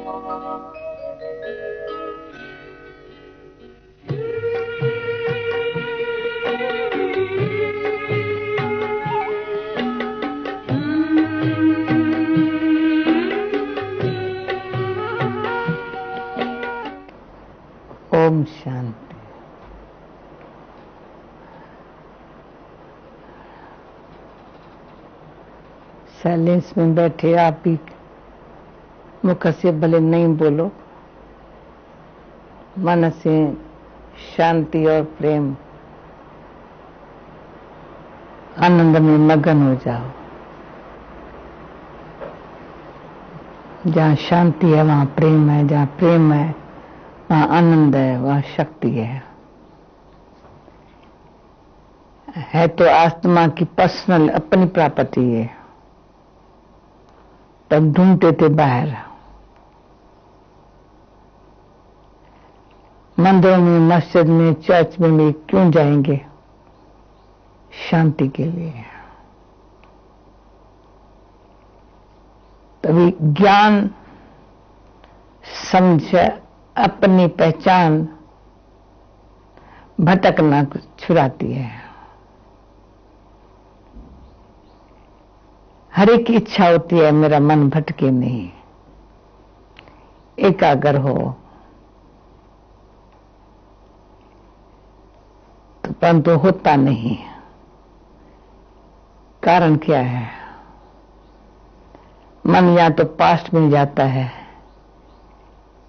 Om Shanti. Silence में बैठे आप भी मुख से भले नहीं बोलो, मन से शांति और प्रेम आनंद में मगन हो जाओ। जहाँ शांति है वहाँ प्रेम है, जहाँ प्रेम है वहाँ आनंद है, वहाँ शक्ति है तो आत्मा की पर्सनल अपनी प्रॉपर्टी है। तब ढूंढते थे बाहर, मंदिरों में, मस्जिद में, चर्च में भी क्यों जाएंगे? शांति के लिए। तभी ज्ञान समझ अपनी पहचान भटकना छुड़ाती है। हर एक की इच्छा होती है मेरा मन भटके नहीं, एकाग्र हो, तो परंतु होता नहीं। कारण क्या है? मन या तो पास्ट में जाता है,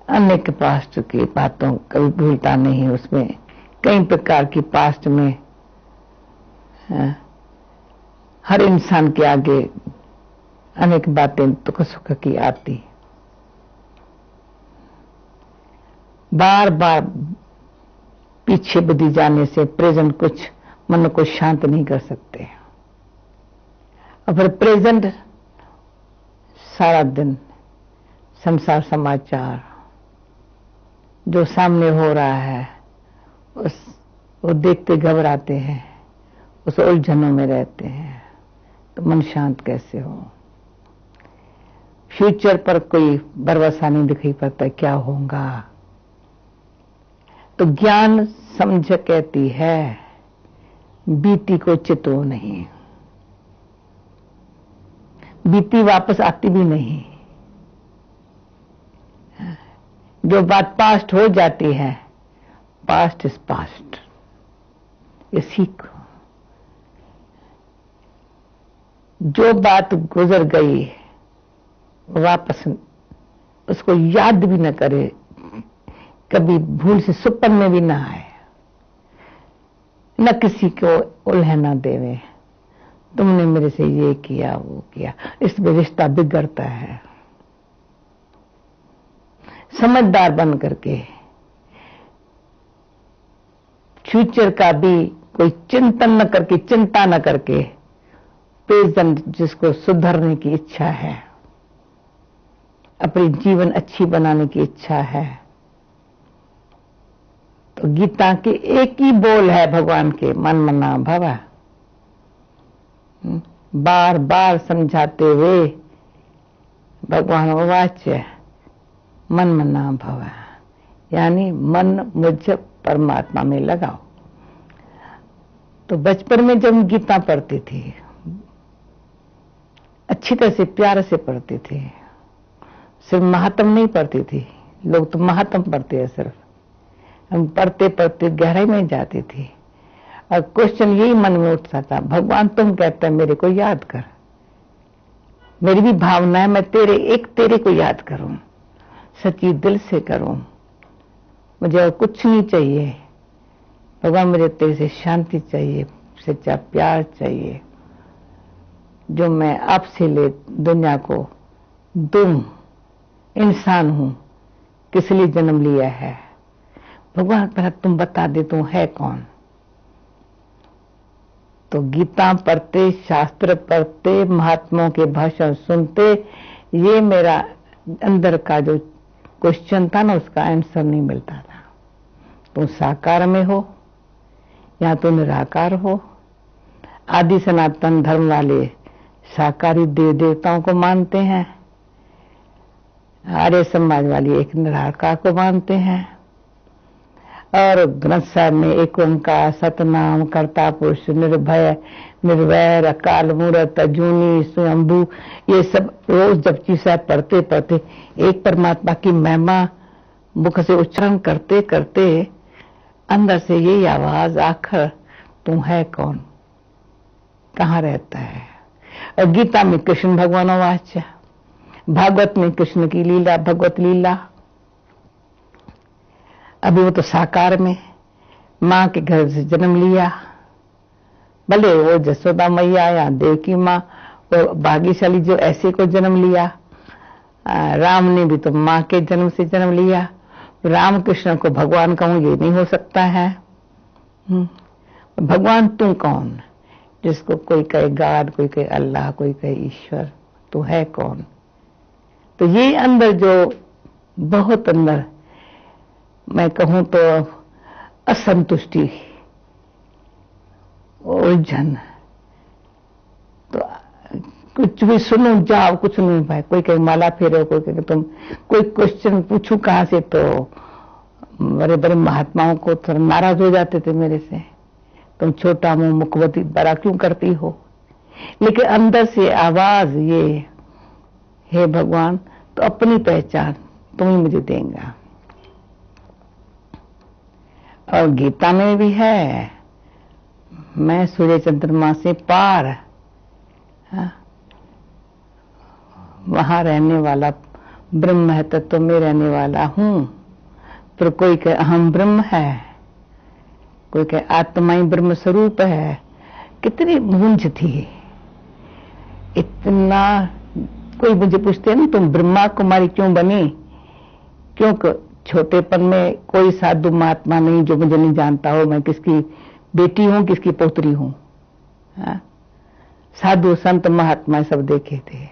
अनेक पास्ट की बातों कभी भूलता नहीं। उसमें कई प्रकार की पास्ट में हर इंसान के आगे अनेक बातें दुख सुख की आती। बार बार पीछे बुद्धि जाने से प्रेजेंट कुछ मन को शांत नहीं कर सकते। और फिर प्रेजेंट सारा दिन संसार समाचार जो सामने हो रहा है वो देखते घबराते हैं, उस उलझनों में रहते हैं, तो मन शांत कैसे हो? फ्यूचर पर कोई भरोसा नहीं दिखाई पड़ता क्या होगा। तो ज्ञान समझ कहती है बीती को चितो नहीं, बीती वापस आती भी नहीं। जो बात पास्ट हो जाती है, पास्ट इज पास्ट, ये सीखो। जो बात गुजर गई वापस उसको याद भी न करे, कभी भूल से सुपन में भी ना आए, न किसी को उल्हना देवे तुमने मेरे से ये किया वो किया, इसमें रिश्ता बिगड़ता है। समझदार बन करके फ्यूचर का भी कोई चिंतन न करके, चिंता न करके, प्रेजेंट जिसको सुधरने की इच्छा है, अपनी जीवन अच्छी बनाने की इच्छा है, तो गीता के एक ही बोल है भगवान के, मन मना भव। बार बार समझाते हुए भगवान वाच्य मन मना भव, यानी मन मुझ परमात्मा में लगाओ। तो बचपन में जब गीता पढ़ती थी, अच्छी तरह से प्यार से पढ़ती थी, सिर्फ महात्म नहीं पढ़ती थी। लोग तो महात्म पढ़ते हैं सिर्फ, हम पढ़ते पढ़ते गहराई में जाती थी। और क्वेश्चन यही मन में उठता था, भगवान तुम कहते हैं मेरे को याद कर, मेरी भी भावना है मैं तेरे को याद करूं, सच्ची दिल से करूं, मुझे और कुछ नहीं चाहिए भगवान, मुझे तेरे से शांति चाहिए, सच्चा प्यार चाहिए, जो मैं आपसे ले दुनिया को दूं। इंसान हूं, किस लिए जन्म लिया है भगवान, पहले तुम बता दे तू है कौन। तो गीता पढ़ते, शास्त्र पढ़ते, महात्माओं के भाषण सुनते, ये मेरा अंदर का जो क्वेश्चन था ना, उसका आंसर नहीं मिलता था। तुम साकार में हो या तो निराकार हो। आदि सनातन धर्म वाले साकारी देव देवताओं को मानते हैं, आर्य समाज वाली एक निराकार को मानते हैं और ग्रंथ साहब में एक ओंकार, सतनाम, कर्ता पुरुष, निर्भय, निर्वैर, अकाल मूर्त, अजूनी, स्वयंभू, ये सब रोज जपजी साहब पढ़ते पढ़ते एक परमात्मा की महिमा मुख से उच्चारण करते करते अंदर से यही आवाज, आखिर तू है कौन, कहाँ रहता है। और गीता में कृष्ण भगवान वाच्य, भागवत में कृष्ण की लीला, भगवत लीला। अभी वो तो साकार में माँ के घर से जन्म लिया, भले वो जसोदा मैया या देवकी माँ वो भाग्यशाली जो ऐसे को जन्म लिया। राम ने भी तो माँ के जन्म से जन्म लिया। राम कृष्ण को भगवान कहूं ये नहीं हो सकता है। भगवान तू कौन, जिसको कोई कहे गॉड, कोई कहे अल्लाह, कोई कहे ईश्वर, तू है कौन। तो ये अंदर जो बहुत अंदर मैं कहूं तो असंतुष्टि, उलझन, तो कुछ भी सुनो जाओ कुछ नहीं भाई, कोई कहे माला फेरो, कोई कहे तुम, कोई क्वेश्चन पूछू कहां से, तो बड़े बड़े महात्माओं को थोड़ा नाराज हो जाते थे मेरे से, तुम छोटा मुंह मुखवती बड़ा क्यों करती हो। लेकिन अंदर से आवाज ये, हे भगवान तो अपनी पहचान तुम ही मुझे देंगे। और गीता में भी है, मैं सूर्य चंद्रमा से पार, वहां रहने वाला ब्रह्म है, तत्व में रहने वाला हूं। फिर कोई कहे अहम ब्रह्म है, कोई कहे आत्मा ही ब्रह्म स्वरूप है। कितनी गूंज थी, इतना। कोई मुझे पूछते हैं ना तुम ब्रह्मा कुमारी क्यों बनी, क्योंकि छोटेपन में कोई साधु महात्मा नहीं जो मुझे नहीं जानता हो मैं किसकी बेटी हूं, किसकी पौत्री हूं। साधु संत महात्मा सब देखे थे,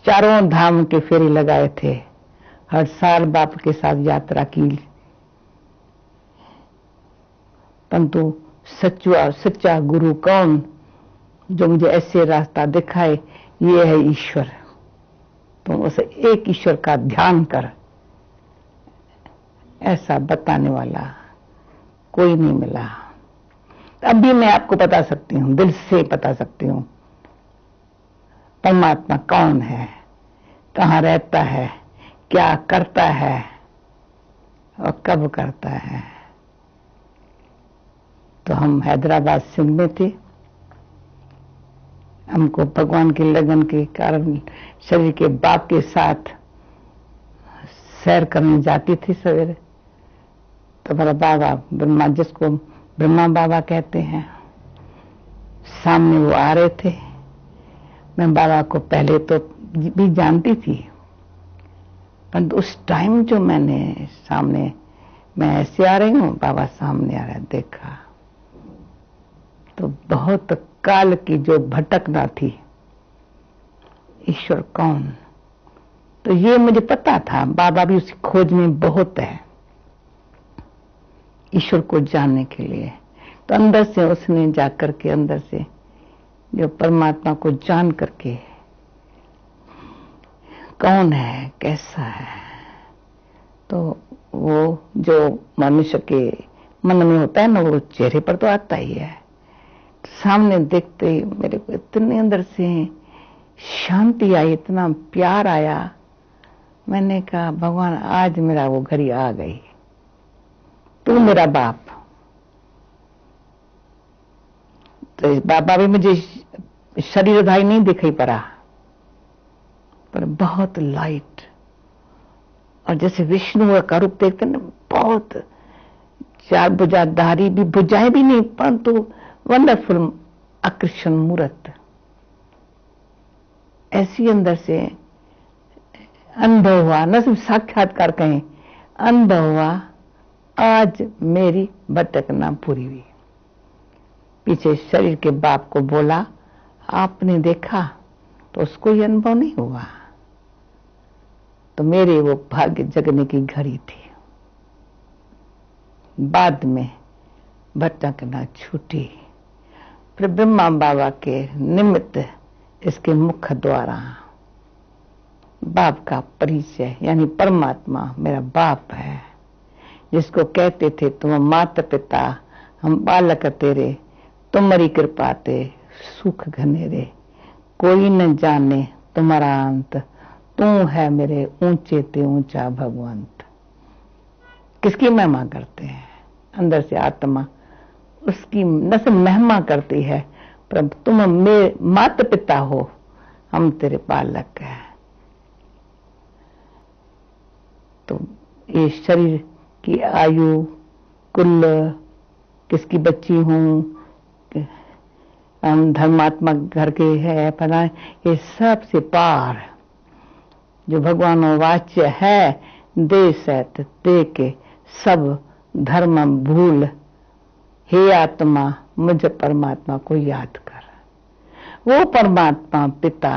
चारों धाम के फेरे लगाए थे, हर साल बाप के साथ यात्रा की। परंतु सच्चा गुरु कौन, जो मुझे ऐसे रास्ता दिखाए, ये है ईश्वर। तो उसे एक ईश्वर का ध्यान कर, ऐसा बताने वाला कोई नहीं मिला। अब भी मैं आपको बता सकती हूं, दिल से बता सकती हूं परमात्मा कौन है, कहां रहता है, क्या करता है और कब करता है। तो हम हैदराबाद सिंध में थे, हमको भगवान की लगन के कारण शरीर के बाप के साथ सैर करने जाती थी सवेरे। तो मेरा बाबा ब्रह्मा, जिसको ब्रह्मा बाबा कहते हैं, सामने वो आ रहे थे। मैं बाबा को पहले तो भी जानती थी, परंतु उस टाइम जो मैंने सामने, मैं ऐसे आ रही हूं, बाबा सामने आ रहा है, देखा तो बहुत काल की जो भटकना थी, ईश्वर कौन, तो ये मुझे पता था। बाबा भी उसी खोज में बहुत है ईश्वर को जानने के लिए। तो अंदर से उसने जाकर के अंदर से जो परमात्मा को जान करके कौन है, कैसा है, तो वो जो मनुष्य के मन में होता है ना, वो चेहरे पर तो आता ही है। सामने देखते ही मेरे को इतने अंदर से शांति आई, इतना प्यार आया। मैंने कहा भगवान आज मेरा वो घड़ी आ गई, तू मेरा बाप। तो बाबा भी मुझे शरीरधारी नहीं दिखाई पड़ा, पर बहुत लाइट, और जैसे विष्णु का रूप देखते ना, बहुत चार भुजाधारी भी, भुजाएं भी नहीं, परंतु वंडरफुल आकर्षण मूर्त। ऐसी अंदर से अनुभव हुआ, न सिर्फ साक्षात्कार कहें, अनुभव हुआ, आज मेरी भटकना पूरी हुई। पीछे शरीर के बाप को बोला, आपने देखा, तो उसको ये अनुभव नहीं हुआ। तो मेरे वो भाग्य जगने की घड़ी थी। बाद में भटकना छूटी। फिर ब्रह्मा बाबा के निमित्त इसके मुख द्वारा बाप का परिचय, यानी परमात्मा मेरा बाप है, जिसको कहते थे तुम माता पिता हम बालक तेरे, तुम्हारी कृपा ते सुख घनेरे, कोई न जाने तुम्हारा अंत, तू है मेरे ऊंचे ते ऊंचा भगवंत। किसकी महिमा करते हैं? अंदर से आत्मा उसकी न से महिमा करती है, पर तुम मेरे माता पिता हो, हम तेरे बालक हैं। तो ये शरीर की आयु कुल किसकी बच्ची हूं, हम धर्मात्मा घर के है फला, ये सब से पार जो भगवान वाच्य है, दे सत दे के सब धर्म भूल, हे आत्मा मुझ परमात्मा को याद कर। वो परमात्मा पिता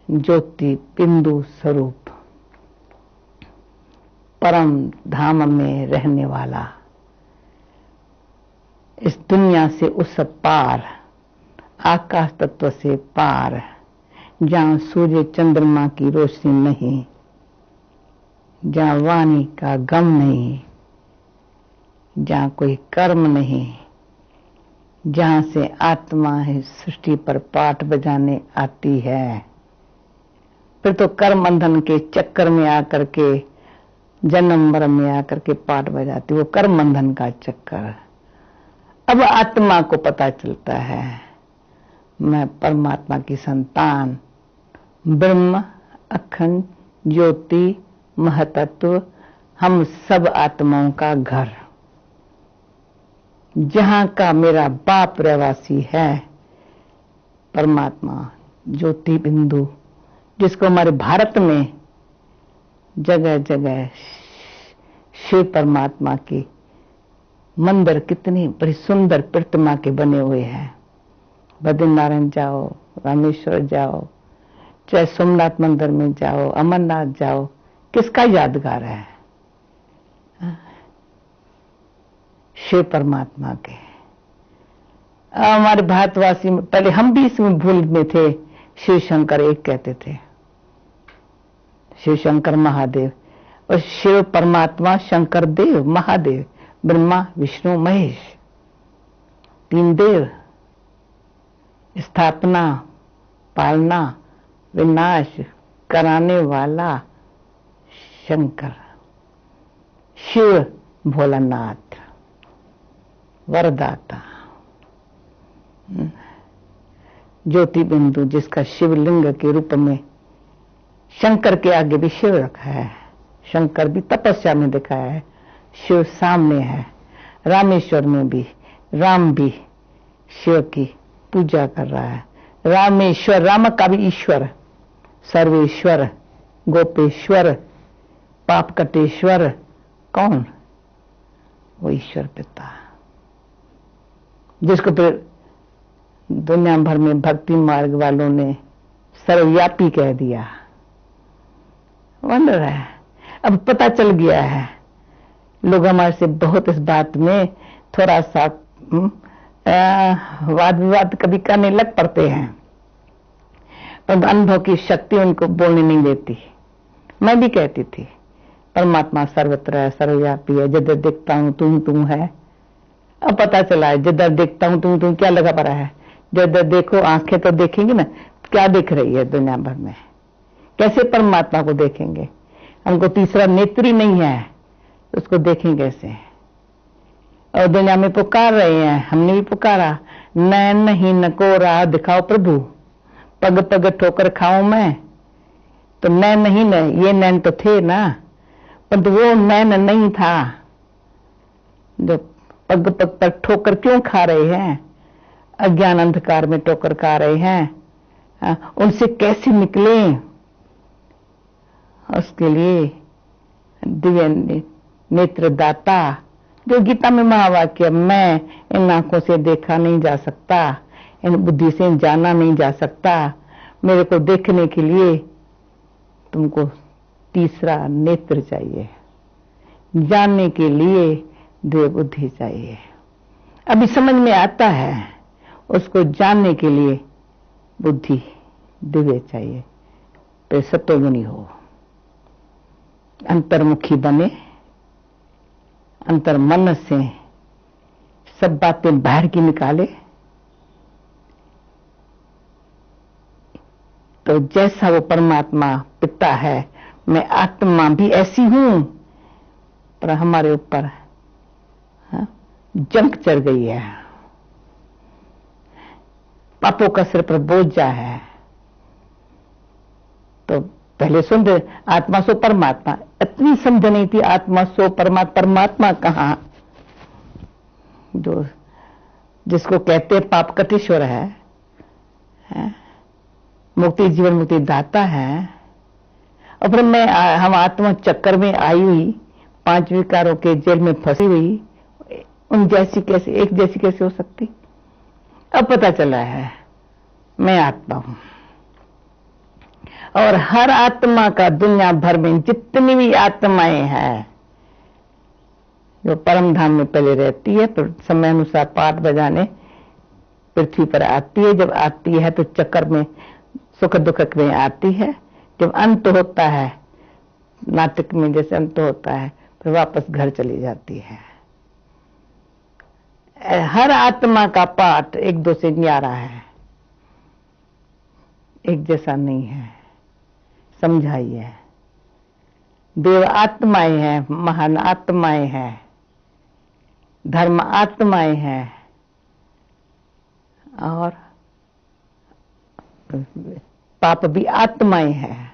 ज्योति बिंदु स्वरूप परम धाम में रहने वाला, इस दुनिया से उस पार, आकाश तत्व से पार, जहां सूर्य चंद्रमा की रोशनी नहीं, जहां वाणी का गम नहीं, जहां कोई कर्म नहीं, जहां से आत्मा है सृष्टि पर पाठ बजाने आती है। फिर तो कर्म बंधन के चक्कर में आकर के, जन्म मरण में आकर के पाठ बजाती, वो कर्म बंधन का चक्कर। अब आत्मा को पता चलता है मैं परमात्मा की संतान, ब्रह्म अखंड ज्योति महतत्व, हम सब आत्माओं का घर, जहां का मेरा बाप रहवासी है परमात्मा ज्योति बिंदु, जिसको हमारे भारत में जगह जगह शिव परमात्मा की मंदिर कितनी बड़ी सुंदर प्रतिमा के बने हुए हैं। बद्रीनारायण जाओ, रामेश्वर जाओ, चाहे सोमनाथ मंदिर में जाओ, अमरनाथ जाओ, किसका यादगार है? शिव परमात्मा के। हमारे भारतवासी में पहले हम भी इसमें भूल में थे, शिव शंकर एक कहते थे, शिव शंकर महादेव, और शिव परमात्मा शंकर देव महादेव, ब्रह्मा विष्णु महेश, तीन देव, स्थापना पालना विनाश कराने वाला शंकर, शिव भोलानाथ वरदाता, ज्योति बिंदु, जिसका शिवलिंग के रूप में शंकर के आगे भी शिव रखा है, शंकर भी तपस्या में दिखाया है, शिव सामने है। रामेश्वर में भी राम भी शिव की पूजा कर रहा है। रामेश्वर, राम का भी ईश्वर, सर्वेश्वर, गोपेश्वर, पाप कटेश्वर, कौन? वो ईश्वर पिता, जिसको फिर दुनिया भर में भक्ति मार्ग वालों ने सर्वव्यापी कह दिया। वंडर है, अब पता चल गया है। लोग हमारे से बहुत इस बात में थोड़ा सा वाद विवाद कभी करने लग पड़ते हैं, पर अनुभव की शक्ति उनको बोलने नहीं देती। मैं भी कहती थी परमात्मा सर्वत्र है, सर्वव्यापी है, जिधर देखता हूं तुम है। अब पता चला है जिधर देखता हूं तुम क्या लगा पड़ा है? जिधर देखो आंखें तो देखेंगी ना, क्या दिख रही है दुनिया भर में? कैसे परमात्मा को देखेंगे? हमको तीसरा नेत्र ही नहीं है, उसको देखें कैसे? और दुनिया में पुकार रहे हैं, हमने भी पुकारा, नैन नहीं नको राह दिखाओ प्रभु, पग पग ठोकर खाऊं मैं। तो नैन नहीं न, ये नैन तो थे ना, पर तो वो नैन नहीं था जो पग पग पर ठोकर क्यों खा रहे हैं? अज्ञान अंधकार में ठोकर खा रहे हैं, उनसे कैसे निकले? उसके लिए दिव्य नेत्र दाता, जो गीता में महावाक्य, मैं इन आंखों से देखा नहीं जा सकता, इन बुद्धि से जाना नहीं जा सकता, मेरे को देखने के लिए तुमको तीसरा नेत्र चाहिए, जानने के लिए दिव्य बुद्धि चाहिए। अभी समझ में आता है, उसको जानने के लिए बुद्धि दिव्य चाहिए। तो सत्वगुणी हो, अंतर्मुखी बने, अंतर मन से सब बातें बाहर की निकाले, तो जैसा वो परमात्मा पिता है, मैं आत्मा भी ऐसी हूं, पर हमारे ऊपर जंग चढ़ गई है, पापों का सिर पर बोझा है। तो पहले सुन रहे आत्मा सो परमात्मा, इतनी समझ नहीं थी आत्मा सो परमात्मा। परमात्मा कहां, जो जिसको कहते पाप कटीश्वर है, मुक्ति जीवन मुक्ति दाता है, और फिर मैं हम आत्मा चक्कर में आई हुई, 5 विकारों के जेल में फंसी हुई, उन जैसी कैसे, एक जैसी कैसे हो सकती। अब पता चला है मैं आत्मा हूं, और हर आत्मा का दुनिया भर में जितनी भी आत्माएं हैं, जो परम धाम में पहले रहती है, तो समय अनुसार पाठ बजाने पृथ्वी पर आती है। जब आती है तो चक्कर में सुख दुख में आती है, जब अंत होता है नाटक में जैसे अंत होता है, फिर वापस घर चली जाती है। हर आत्मा का पाठ एक दो से न्यारा है, एक जैसा नहीं है, समझाइए। देव आत्माएं हैं, महान आत्माएं हैं, धर्म आत्माएं हैं, और पाप भी आत्माएं हैं।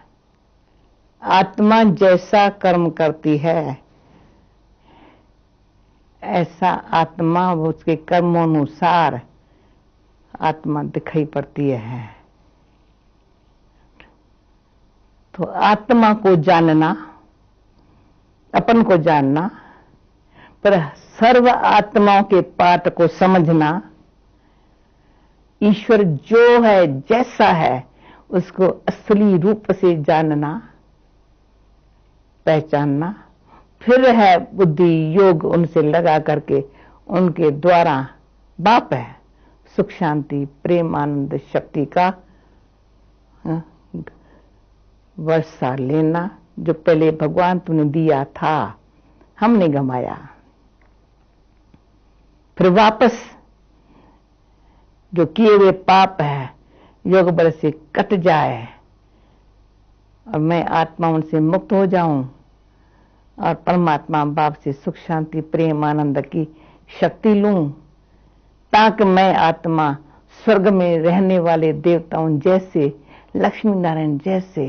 आत्मा जैसा कर्म करती है, ऐसा आत्मा उसके कर्मानुसार आत्मा दिखाई पड़ती है। तो आत्मा को जानना, अपन को जानना, पर सर्व आत्माओं के पाठ को समझना, ईश्वर जो है जैसा है उसको असली रूप से जानना, पहचानना, फिर है बुद्धि योग उनसे लगा करके उनके द्वारा बाप है सुख शांति प्रेम आनंद शक्ति का वर्षा लेना, जो पहले भगवान तूने दिया था हमने गंवाया, फिर वापस जो किए हुए पाप है योग बल से कट जाए और मैं आत्मा उनसे मुक्त हो जाऊं और परमात्मा बाप से सुख शांति प्रेम आनंद की शक्ति लूं, ताकि मैं आत्मा स्वर्ग में रहने वाले देवताओं जैसे, लक्ष्मी नारायण जैसे,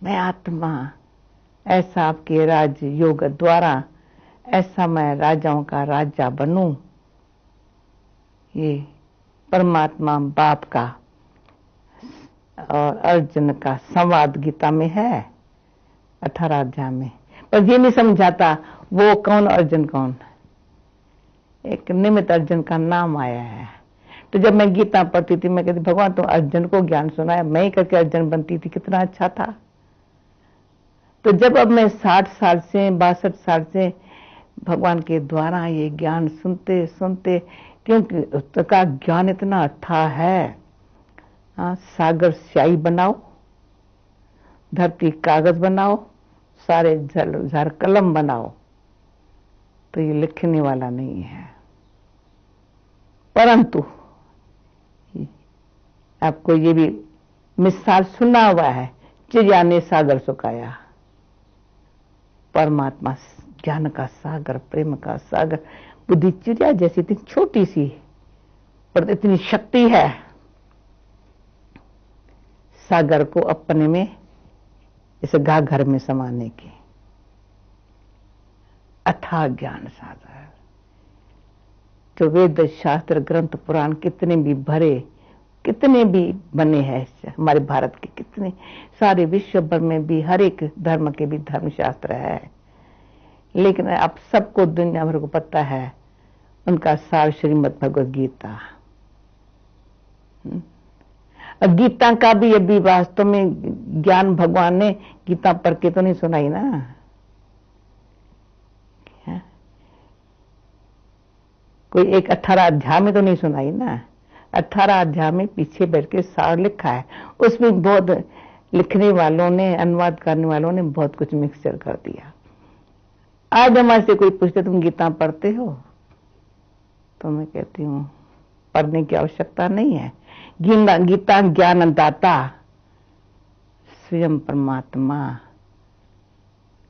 मैं आत्मा ऐसा आपके राज योग द्वारा ऐसा मैं राजाओं का राजा बनूं। ये परमात्मा बाप का और अर्जुन का संवाद गीता में है 18 अध्याय में। पर ये नहीं समझाता वो कौन अर्जुन कौन, एक निमित्त अर्जुन का नाम आया है। तो जब मैं गीता पढ़ती थी मैं कहती भगवान तुम अर्जुन को ज्ञान सुनाया, मैं ही करके अर्जुन बनती थी, कितना अच्छा था। तो जब अब मैं 60 साल से 62 साल से भगवान के द्वारा ये ज्ञान सुनते सुनते, क्योंकि उसका ज्ञान इतना अथाह है। सागर स्याही बनाओ, धरती कागज बनाओ, सारे झर कलम बनाओ, तो ये लिखने वाला नहीं है। परंतु आपको ये भी मिसाल सुना हुआ है, चिड़िया ने सागर सुखाया। परमात्मा ज्ञान का सागर प्रेम का सागर, बुद्धि चिड़िया जैसी इतनी छोटी सी पर इतनी शक्ति है सागर को अपने में इस घर में समाने की। अथाह ज्ञान सागर, जो वेद शास्त्र ग्रंथ पुराण कितने भी भरे, कितने भी बने हैं हमारे भारत के, कितने सारे विश्व भर में भी हर एक धर्म के भी धर्मशास्त्र है, लेकिन अब सबको दुनिया भर को पता है उनका सार श्रीमद् भगवद गीता। गीता का भी अभी वास्तव में ज्ञान भगवान ने गीता पढ़ के तो नहीं सुनाई ना, कोई एक 18 अध्याय में तो नहीं सुनाई ना। 18 अध्याय में पीछे बैठ के सार लिखा है, उसमें बहुत लिखने वालों ने, अनुवाद करने वालों ने बहुत कुछ मिक्सचर कर दिया। आज हमारे से कोई पूछते तुम गीता पढ़ते हो, तो मैं कहती हूँ पढ़ने की आवश्यकता नहीं है। गीता ज्ञानदाता स्वयं परमात्मा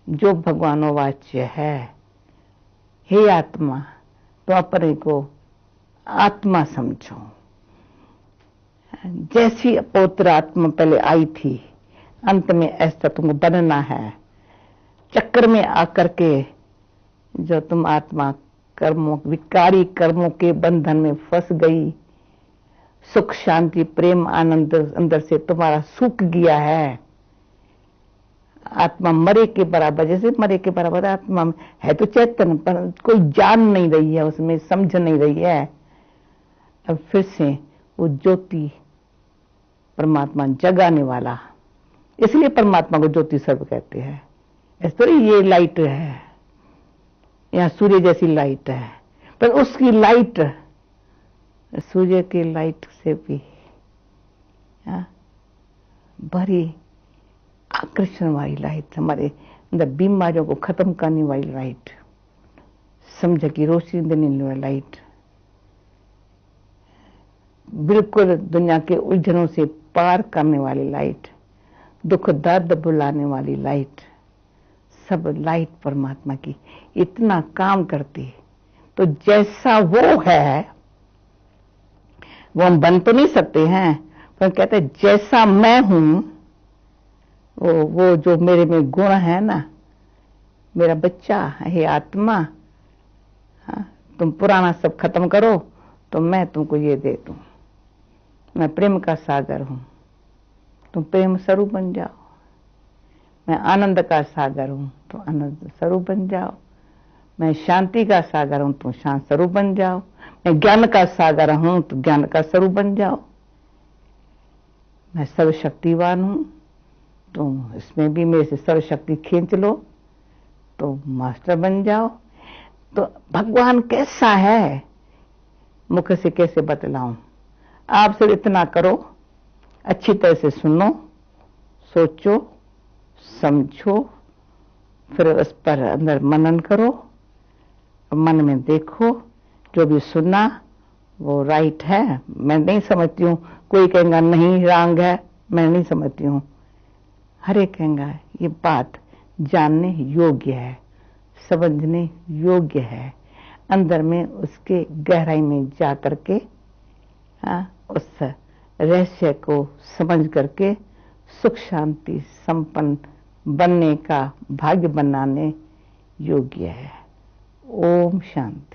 जो भगवानोवाच्य है। हे आत्मा, तो अपने को आत्मा समझो। जैसी पवित्र आत्मा पहले आई थी, अंत में ऐसा तुमको बनना है। चक्कर में आकर के जो तुम आत्मा कर्मों, विकारी कर्मों के बंधन में फंस गई, सुख शांति प्रेम आनंद अंदर से तुम्हारा सूख गया है। आत्मा मरे के बराबर, जैसे मरे के बराबर आत्मा है तो चेतन, पर कोई जान नहीं रही है, उसमें समझ नहीं रही है। अब फिर से वो ज्योति परमात्मा जगाने वाला, इसलिए परमात्मा को ज्योति सर्व कहते हैं। इस तरह ये लाइट है, यहाँ सूर्य जैसी लाइट है, पर उसकी लाइट सूर्य की लाइट से भी बड़ी आकर्षण वाली लाइट, हमारे अंदर बीमारियों को खत्म करने वाली लाइट, समझ की रोशनी देने वाली लाइट, बिल्कुल दुनिया के उलझनों से पार करने वाली लाइट, दुख दर्द बुलाने वाली लाइट, सब लाइट परमात्मा की इतना काम करती है। तो जैसा वो है वो हम बन तो नहीं सकते हैं, पर कहते हैं जैसा मैं हूं, वो जो मेरे में गुण है ना, मेरा बच्चा हे आत्मा, तुम पुराना सब खत्म करो तो मैं तुमको ये दे दूं। मैं प्रेम का सागर हूं, तुम प्रेम स्वरूप बन जाओ। मैं आनंद का सागर हूं, तो आनंद स्वरूप बन जाओ। मैं शांति का सागर हूं, तो शांत स्वरूप बन जाओ। मैं ज्ञान का सागर हूं, तो ज्ञान का स्वरूप बन जाओ। मैं सर्वशक्तिवान हूं, तो इसमें भी मेरे से सर्वशक्ति खींच लो तो मास्टर बन जाओ। तो भगवान कैसा है, मुख से कैसे बतलाऊं। आप सिर्फ इतना करो, अच्छी तरह से सुनो, सोचो, समझो, फिर उस पर अंदर मनन करो, मन में देखो जो भी सुना वो राइट है। मैं नहीं समझती हूँ, कोई कहेगा नहीं रॉन्ग है, मैं नहीं समझती हूँ। हर एक कहेगा ये बात जानने योग्य है, समझने योग्य है। अंदर में उसके गहराई में जा करके उस रहस्य को समझ करके सुख शांति संपन्न बनने का भाग्य बनाने योग्य है। ओम शांति।